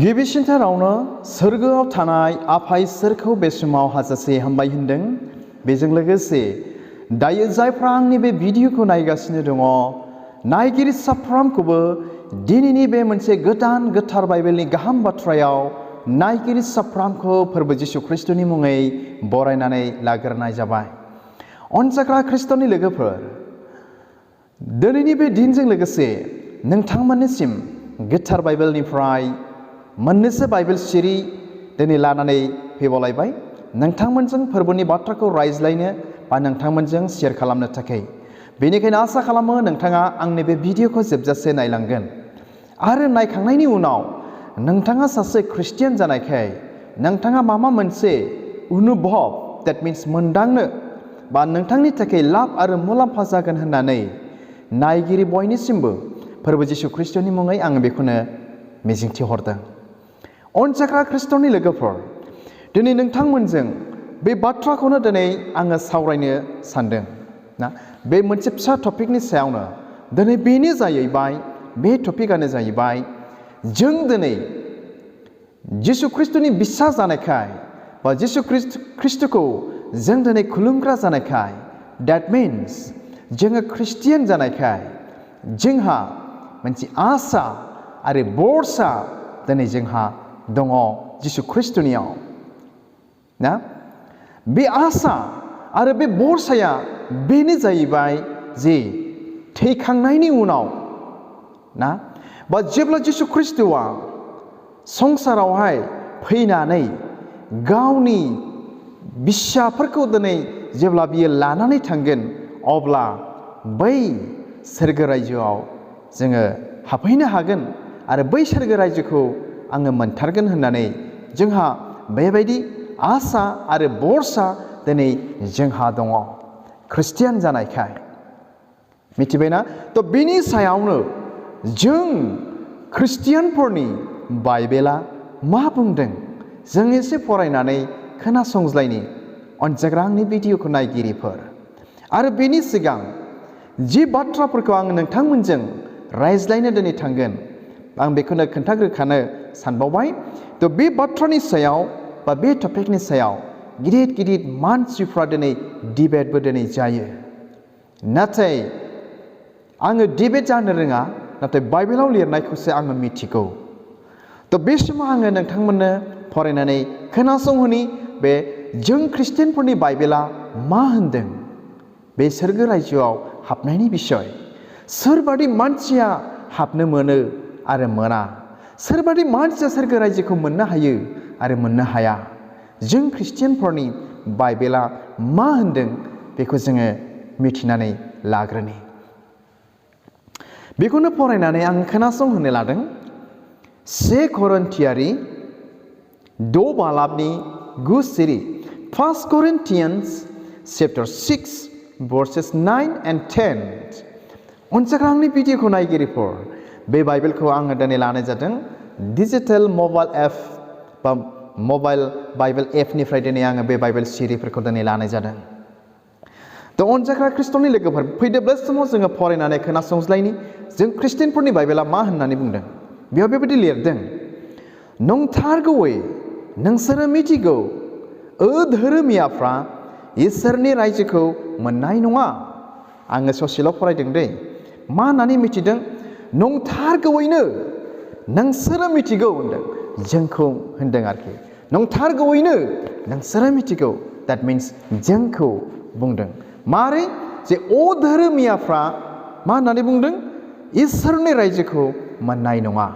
गिबिसिनथारावनो सोरगोआव थानाय आफा इसोरखौ बे समाव हाजासे हामबाय होनदों। बेजों लोगोसे दायो जायफ्रा आंनि बे भिडिअखौ नायगासिनो दङ, नायगिरि साफ्रोमखौबो दिनैनि बे मोनसे गोदान गोथार बाइबेलनि गाहाम बाथ्रायाव नायगिरि साफ्रोमखौ फोरबो जिसु ख्रिस्टनि मुङै बरायनानै लाग्रोनाय जाबाय। अनजाग्रा ख्रिस्टनि लोगोफोर, दिनैनि बे दिनजों लोगोसे नोंथांमोननिसिम गोथार बाइबेलनिफ्राय मोननैसो बाइबेल सिरि दिनै लानानै फैबावलायबाय, नोंथांमोनजों फोरबोनि बाथ्राखौ रायज्लायनो बा नोंथांमोनजों शेयार खालामनो थाखाय। बेनिखायनो आसा खालामो नोंथाङा आंनि बे भिडिअखौ जोबजासे नायलांगोन आरो नायखांनायनि उनाव नोंथाङा सासे ख्रिस्टियान जानायखाय नोंथाङा माबा मोनसे अनुभव, देट मिन्स मोनदांनो बा नोंथांनि थाखाय लाब आरो मुलाम्फा जागोन होननानै नायगिरि बयनिसिमबो फोरबो जिसु ख्रिस्टनि मुङै आङो बेखौनो मिजिंथिहरदों। अनजाग्रा ख्रिस्टनि लोगोफोर, दिनै नोंथांमोनजों बे बाथ्राखौनो दिनै आङो सावरायनो सानदों ना। बे मोनसे फिसा टपिकनि सायावनो दिनै बेनो जाहैबाय, बे टपिकआनो जाहैबाय जों दिनै जिसु ख्रिस्टनि बिसास जानायखाय बा जिसु ख्रिस्टखौ जों दिनै खुलुमग्रा जानायखाय, देट मिन्स जोङो ख्रिस्टियान जानायखाय जोंहा मोनसे आसा आरो भरसा दिनै जोंहा दङ जिसु ख्रिस्टनियाव ना। बे आसा आरो बे भरसाया बेनो जाहैबाय जे थैखांनायनि उनाव ना, बा जेब्ला जिसु ख्रिस्टआ संसारावहाय फैनानै गावनि बिसाफोरखौ दिनै जेब्ला बियो लानानै थांगोन, अब्ला बै सोरगो रायजोआव जोङो हाबहैनो हागोन आरो बै सोरगो रायजोखौ आङो मोनथारगोन होननानै जोंहा बेबायदि आसा आरो भरसा दिनै जोंहा दङ ख्रिस्टियान जानायखाय। मिथिबायना? थ' बेनि सायावनो जों ख्रिस्टियानफोरनि बाइबेला मा बुंदों जों एसे फरायनानै खोनासंज्लायनि अनजाग्रा आंनि भिडिअखौ नायगिरिफोर। आरो बेनि सिगां जि बाथ्राफोरखौ आं नोंथांमोनजों रायज्लायनो दिनै थांगोन, आं बेखौनो खोन्थाग्रोखानो सानबावबाय। थ' बे बाथ्रानि सायाव बा बे टपिकनि सायाव गिदिर गिदिर मानसिफ्रा दिनै डिबेटबो दिनै जायो। नाथाय आङो डिबेट जानो रोङा, नाथाय बाइबेलाव लिरनायखौसो आङो मिथिगौ। थ' बे समाव आङो नोंथांमोननो फरायनानै खोनासंहोनि बे जों ख्रिस्टियानफोरनि बाइबेला मा होनदों बे सोरगो रायजोआव हाबनायनि बिसय। सोरबादि मानसिया हाबनो मोनो आरो मोना, सोरबादि मानसिया सोरगो रायजोखौ मोननो हायो आरो मोननो हाया, जों ख्रिस्टियानफोरनि बाइबेला मा होनदों बेखौ जोङो मिथिनानै लाग्रोनि। बेखौनो फरायनानै आं खोनासंहोनो लादों। 1 करिन्थियारि 6 बालाबनि 9 सिरि, 1 Corinthians chapter 6 verses 9 and 10। अनजाग्रा आंनि भिडिअखौ नायगिरिफोर, बे बाइबेलखौ आङो दिनै लानाय जादों डिजिटेल मबाइल एप बा मबाइल बाइबेल एपनिफ्राय दिनै आङो बे बाइबेल सिरिफोरखौ दिनै लानाय जादों। थ' अनजाग्रा ख्रिस्टनि लोगोफोर, फैदो बे समाव जोङो फरायनानै खोनासंज्लायनि जों ख्रिस्टियानफोरनि बाइबेला मा होननानै बुंदों। बेयाव बेबायदि लिरदों, नंथारगौयै नोंसोरो मिथिगौ अधोरोमियाफ्रा इसोरनि रायजोखौ मोननाय नङा। आङो ससेल' फरायदों दै। मा होननानै मिथिदों? नंथारगौयैनो नोंसोरो मिथिगौ होनदों, जोंखौ होनदों आरोखि। नंथारगौयैनो नोंसोरो मिथिगौ, देट मिन्स जोंखौ बुंदों। मारै? जे अधोरोमियाफ्रा मा होननानै बुंदों? इसोरनि रायजोखौ मोननाय नङा।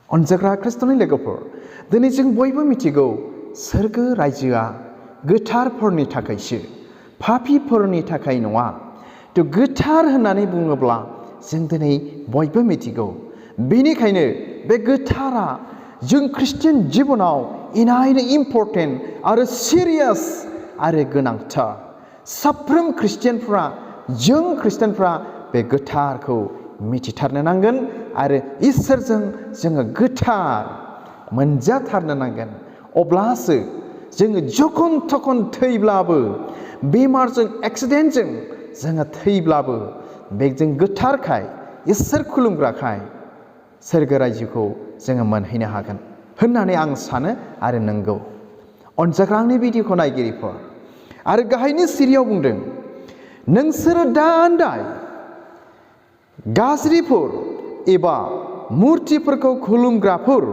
अनजाग्रा ख्रिस्टनि लोगोफोर, दिनै जों बयबो मिथिगौ सोरगो रायजोआ गोथारफोरनि थाखायसो, पापिफोरनि थाखाय नङा। थ' गोथार होननानै बुङोब्ला जों दिनै बयबो मिथिगौ। बेनिखायनो बे गोथारा जों ख्रिस्टियान जिबनाव इनायनो इम्परटेन्ट आरो सिरियास आरो गोनांथार। साफ्रोम ख्रिस्टियानफ्रा, जों ख्रिस्टियानफ्रा बे गोथारखौ मिथिथारनो नांगोन आरो इसोरजों जोङो गोथार मोनजाथारनो नांगोन। अब्लासो जोङो जखन थखन थैब्लाबो, बेमारजों एक्सिडेन्टजों जोङो थैब्लाबो, बे जों गोथारखाय इसोर खुलुमग्राखाय सोरगो रायजोखौ जोङो मोनहैनो हागोन होननानै आं सानो आरो नंगौ। अनजाग्रा आंनि भिडिअखौ नायगिरिफोर, आरो गाहायनि सिरियाव बुंदों, नोंसोरो दा आन्दाय गाज्रिफोर एबा मुर्तिफोरखौ खुलुमग्राफोर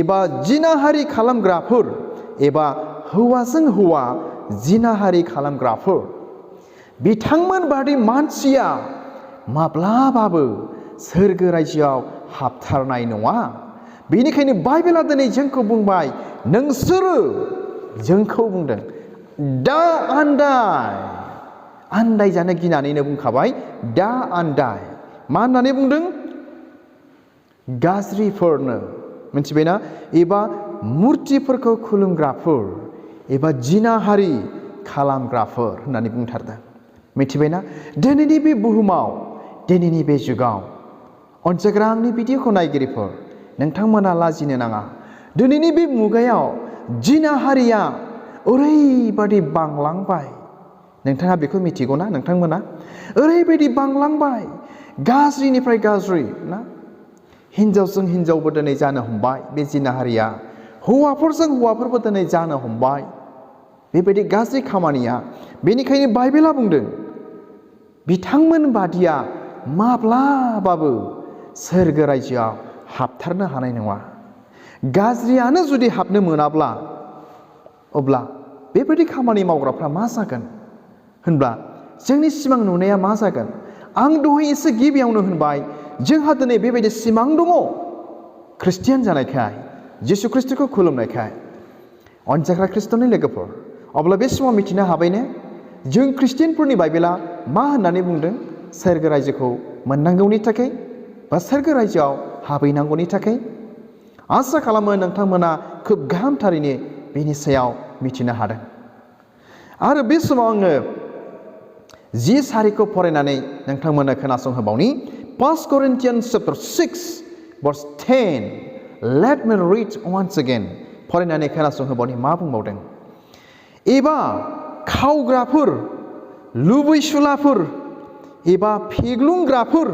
एबा जिनाहारि खालामग्राफोर एबा हौवाजों हौवा जिनाहारि खालामग्राफोर बिथांमोन बादि मानसिया माब्लाबाबो सोरगो रायजोआव हाबथारनाय नङा। बेनिखायनो बाइबेला दिनै जोंखौ बुंबाय, नोंसोरो जोंखौ बुंदों दा आन्दाय। आन्दाय जानो गिनानैनो बुंखाबाय दा आन्दाय। मा होननानै बुंदों? गाज्रिफोरनो, मिथिबायना? एबा मुर्तिफोरखौ खुलुमग्राफोर एबा जिनाहारि खालामग्राफोर होननानै बुंथारदों। मिथिबायना? दिनैनि बे बुहुमाव, दिनैनि बे जुगाव अनजाग्रा आंनि भिडिअखौ नायगिरिफोर, नोंथांमोना लाजिनो नाङा। दिनैनि बे मुगायाव जिनाहारिया ओरैबादि बांलांबाय। नोंथाङा बेखौ मिथिगौ ना? नोंथांमोना ओरैबायदि बांलांबाय, गाज्रिनिफ्राय गाज्रि ना? हिन्जावजों हिन्जावबो दिनै जानो हमबाय बे जिनाहारिया, हौवाफोरजों हौवाफोरबो दिनै जानो हमबाय बेबायदि गाज्रि खामानिया। बेनिखायनो बाइबेला बुंदों, बिथांमोन बादिया माब्लाबाबो सोरगो रायजोआव हाबथारनो हानाय नङा। गाज्रियानो जुदि हाबनो मोनाब्ला, अब्ला बेबायदि खामानि मावग्राफ्रा मा जागोन होनब्ला जोंनि सिमां नुनाया मा जागोन? आं दहाय एसे गिबियावनो होनबाय, जोंहा दिनै बेबायदि सिमां दङ ख्रिस्टियान जानायखाय, जिसु ख्रिस्टखौ खुलुमनायखाय। अनजाग्रा ख्रिस्ट'नि लोगोफोर, अब्ला बे समाव मिथिनो हाबायने जों ख्रिस्टियानफोरनि बाइबेला मा होननानै बुंदों? सोरगो रायजोखौ मोननांगौनि थाखाय बा सोरगो रायजोआव हाबहैनांगौनि थाखाय। आसा खालामो नोंथांमोना खोब गाहामथारैनो बेनि सायाव मिथिनो हादों। आरो बे समाव आङो जि सारिखौ फरायनानै नोंथांमोननो खोनासंहोबावनि। 1 Corinthians chapter 6 verse 10. Let me read once again. फरायनानै खोनासंहोबावनि मा बुंबावदों। एबा खावग्राफोर, लुबैसुलाफोर एबा फेग्लुंग्राफोर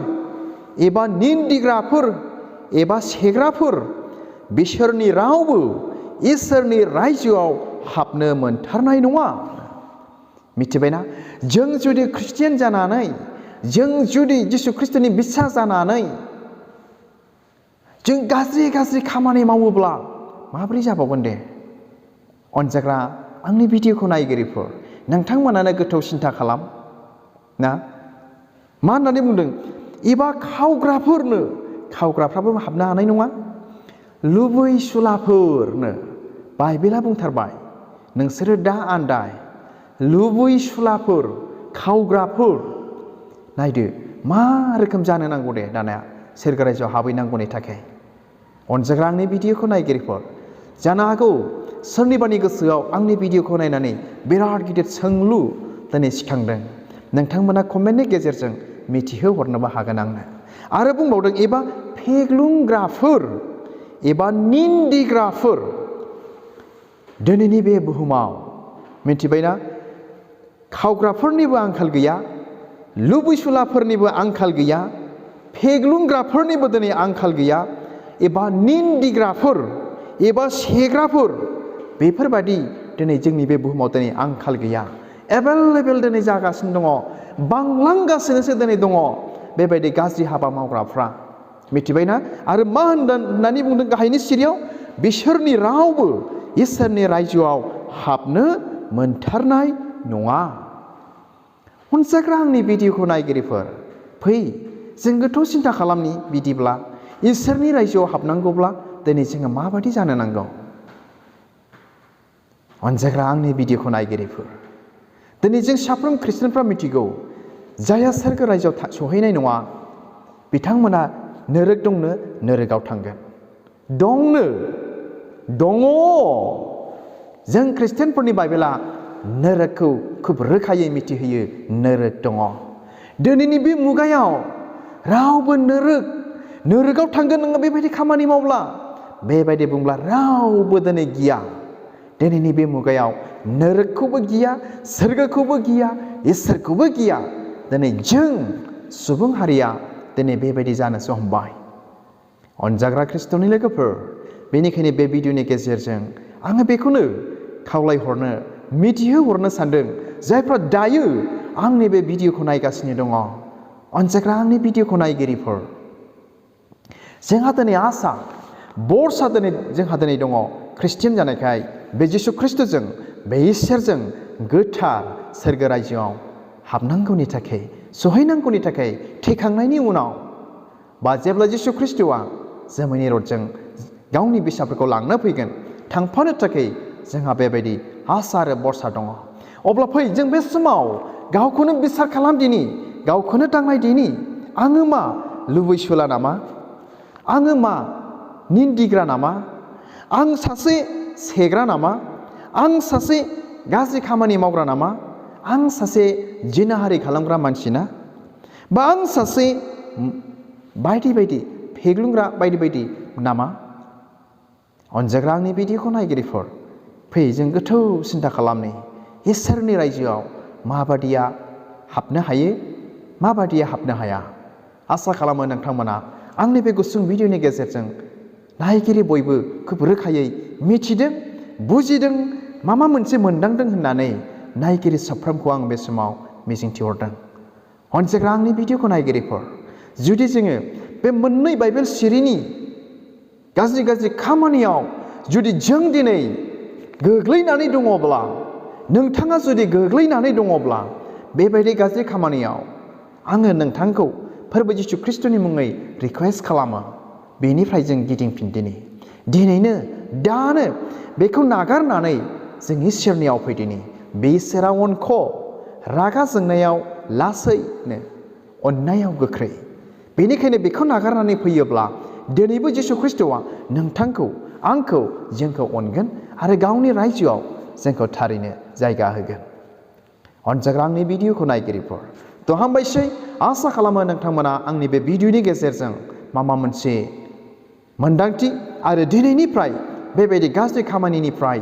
एबा निन्दिग्राफोर एबा सेग्राफोर बिसोरनि रावबो इसोरनि रायजोआव हाबनो मोनथारनाय नङा। मिथिबायना? जों जुदि ख्रिस्टियान जानानै, जों जुदि जिसु ख्रिस्टनि बिसास जानानै जों गाज्रि गाज्रि खामानि मावोब्ला माबोरै जाबावगोन दे? अनजाग्रा आंनि भिडिअखौ नायगिरिफोर, नोंथांमोनानो गोथौ सिन्था खालाम ना। मा होननानै बुंदों? एबा खावग्राफोरनो, खावग्राफ्राबो हाबनो हानाय नङा। लुबैसुलाफोरनो बाइबेला बुंथारबाय, नोंसोरो दा आन्दाय। लुबैसुलाफोर, खावग्राफोर, नायदो मा रोखोम जानो नांगौ दे दाना सोरगो रायजोआव हाबहैनांगौनि थाखाय। अनजाग्रा आंनि भिडिअखौ नायगिरिफोर, जानो हागौ सोरनिबानि गोसोआव आंनि भिडिअखौ नायनानै बिराद गिदिर सोंलु दिनै सिखांदों। नोंथांमोना कमेन्टनि गेजेरजों मिथिहोहरनोबो हागोन आंनो। आरो बुंबावदों, एबा फेग्लुंग्राफोर एबा निन्दिग्राफोर। दिनैनि बे बुहुमाव मिथिबायना, खावग्राफोरनिबो आंखाल गैया, लुबैसुलाफोरनिबो आंखाल गैया, फेग्लुंग्राफोरनिबो दिनै आंखाल गैया, एबा निन्दिग्राफोर एबा सेग्राफोर बेफोरबादि दिनै जोंनि बे बुहुमाव दिनै आंखाल गैया। एभेलेबेल दिनै जागासिनो दङ, बांलांगासिनोसो दिनै दङ बेबायदि गाज्रि हाबा मावग्राफ्रा। मिथिबायना? आरो मा होननानै बुंदों गाहायनि सिरियाव? बिसोरनि रावबो इसोरनि रायजोआव हाबनो मोनथारनाय नङा। अनजाग्रा आंनि भिडिअखौ नायगिरिफोर, फै जों गोथौ सिन्था खालामनि। बिदिब्ला इसोरनि रायजोआव हाबनांगौब्ला दिनै जोङो माबादि जानो नांगौ? अनजाग्रा आंनि भिडिअखौ नायगिरिफोर, दिनै जों साफ्रोम ख्रिस्टियानफ्रा मिथिगौ, जायहा सोरगो रायजोआव सहैनाय नङा बिथांमोना नोरोग दंनो, नोरोगाव थांगोन। दंनो, दङ। जों ख्रिस्टियानफोरनि बाइबेला नोरोगखौ खोब रोखायै मिथिहोयो, नोरोग दङ। दिनैनि बे मुगायाव रावबो नोरोगाव थांगोन नोङो बेबायदि खामानि मावब्ला, बेबायदि बुंब्ला रावबो दिनै गिया। दिनैनि बे मुगायाव नोरोगखौबो गिया, सोरगोखौबो गिया, इसोरखौबो गिया। दिनै जों सुबुं हारिया दिनै बेबायदि जानोसो हमबाय। अनजाग्रा ख्रिस्ट'नि लोगोफोर, बेनिखायनो बे भिडिअनि गेजेरजों आङो बेखौनो खावलायहरनो मिथिहोहरनो सानदों जायफ्रा दायो आंनि बे भिडिअखौ नायगासिनो दङ, अनजाग्रा आंनि भिडिअखौ नायगिरिफोर, जोंहा दिनै आसा बरसा जोंहा दिनै दङ ख्रिस्टियान जानायखाय बे जिसु ख्रिस्ट'जों बे इसोरजों गोथार सोरगो रायजोआव हाबनांगौनि थाखाय सहैनांगौनि थाखाय थैखांनायनि उनाव बा जेब्ला जिसु ख्रिस्ट'आ जोमैनि रथजों गावनि बिसाफोरखौ लांनो फैगोन थांफानो थाखाय जोंहा बेबायदि आसा आरो बरसा दङ। अब्ला फै जों बे समाव गावखौनो बिसार खालामदिनि, गावखौनो दांनायदिनि, आङो मा लुबैसुला नामा? आङो मा निन्दिग्रा नामा? आं सासे सेग्रा नामा? आं सासे गाज्रि खामानि मावग्रा नामा? आं सासे जिनाहारि खालामग्रा मानसि ना? बा आं सासे बायदि बायदि फेग्लुंग्रा बायदि बायदि नामा? अनजाग्रा आंनि भिडिअखौ नायगिरिफोर, फै जों गोथौ सिन्था खालामनि इसोरनि रायजोआव माबादिया हाबनो हायो, माबादिया हाबनो हाया। आसा खालामो नोंथांमोना आंनि बे गुसुं भिडिअनि गेजेरजों नायगिरि बयबो खोब रोखायै मिथिदों, बुजिदों, माबा मोनसे मोनदांदों होननानै नायगिरि साफ्रोमखौ आं बे समाव मिजिंथिहरदों। अनजाग्रा आंनि भिडिअखौ नायगिरिफोर, जुदि जोङो बे मोननै बाइबेल सिरिनि गाज्रि गाज्रि खामानियाव जुदि जों दिनै गोग्लैनानै दङब्ला, नोंथाङा जुदि गोग्लैनानै दङब्ला बेबायदि गाज्रि खामानियाव आङो नोंथांखौ फोरबो जिसु ख्रिस्ट'नि मुङै रिकुवेस्ट खालामो, बेनिफ्राय जों गिदिंफिनदिनि, दिनैनो दानो बेखौ नागारनानै जों इसोरनियाव फैदिनि। बे इसोरा अनख', रागा जोंनायाव लासैनो, अननायाव गोख्रै। बेनिखायनो बेखौ नागारनानै फैयोब्ला दिनैबो जिसु ख्रिस्ट'आ नोंथांखौ, आंखौ, जोंखौ अनगोन आरो गावनि रायजोआव जोंखौ थारैनो जायगा होगोन। अनजाग्रा आंनि भिडिअखौ नायगिरिफोर, थ' हामबायसै। आसा खालामो नोंथांमोना आंनि बे भिडिअनि गेजेरजों माबा मोनसे मोन्दांथि आरो दिनैनिफ्राय बेबायदि गाज्रि खामानिनिफ्राय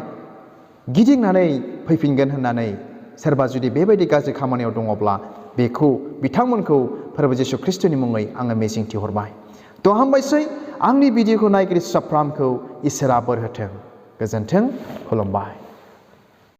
गिदिंनानै फैफिनगोन होननानै, सोरबा जुदि बेबायदि गाज्रि खामानियाव दङब्ला बेखौ बिथांमोनखौ फोरबो जिसु ख्रिस्ट'नि मुङै आङो मिजिंथिहरबाय। थ' हामबायसै। आंनि भिडिअखौ नायगिरि साफ्रोमखौ इसोरा बोर होथों। गोजोन्थों, खुलुमबाय।